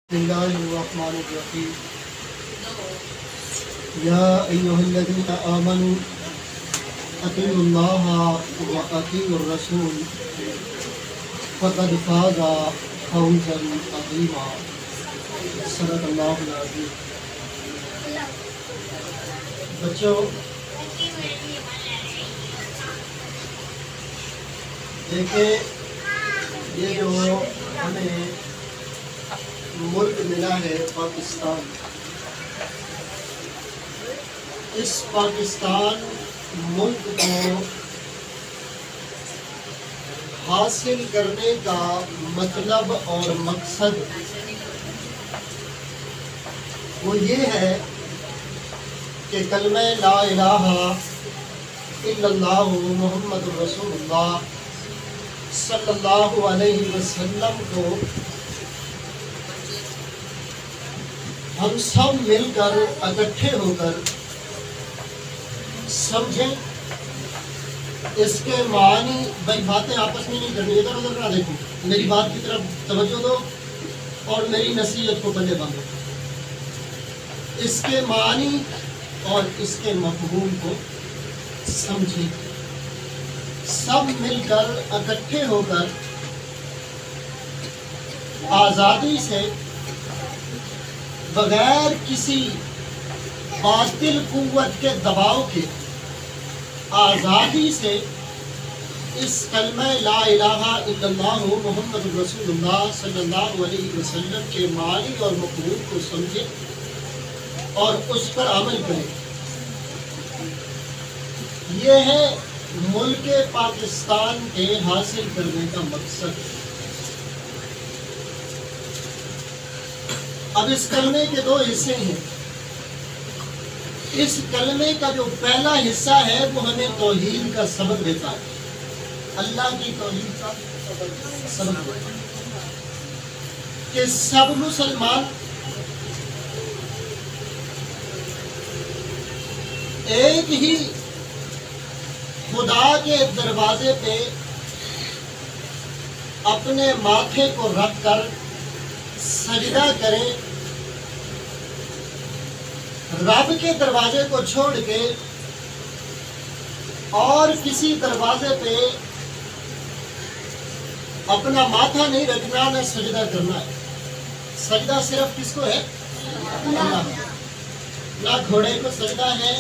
बिस्मिल्लाहिर्रहमानिर्रहीम या अय्युहल्लज़ीना आमनू अतीउल्लाह व अतीउर रसूल फ़क़द फ़ाज़ा फ़ौज़न अज़ीमा। सल्लल्लाहु अलैहि वसल्लम। बच्चों, देखिए ये जो हमें मुल्क मिला है पाकिस्तान, इस पाकिस्तान मुल्क को हासिल करने का मतलब और मकसद वो ये है कि कलमा ला इलाहा इल्लल्लाहु मुहम्मदुर रसूलुल्लाह सल्लल्लाहु अलैहि वसल्लम को हम सब मिलकर इकट्ठे होकर समझें। इसके मानी, भाई बातें आपस में नहीं करनी, इधर उधर ना देखो, मेरी बात की तरफ तवज्जो दो और मेरी नसीहत को पल्ले बांधो। इसके मानी और इसके मफ़हूम को समझें, सब मिलकर इकट्ठे होकर आज़ादी से, बगैर किसी बातिल कुव्वत के दबाव के, आज़ादी से इस कलमा ला इलाहा इल्लल्लाहु मुहम्मदुर रसूलुल्लाह सल्लल्लाहु अलैहि वसल्लम के मानी और मक़बूल को समझें और उस पर अमल करें। ये है मुल्क पाकिस्तान के हासिल करने का मकसद। अब इस कलमे के दो हिस्से हैं। इस कलमे का जो पहला हिस्सा है वो हमें तौहीद का सबक देता है, अल्लाह की तौहीद का सबक देता है कि सब मुसलमान एक ही खुदा के दरवाजे पे अपने माथे को रख कर सजदा करें, रब के दरवाजे को छोड़ के और किसी दरवाजे पे अपना माथा नहीं रखना, न सजदा करना है। सजदा सिर्फ किसको है? अल्लाह। ना घोड़े को सजदा है,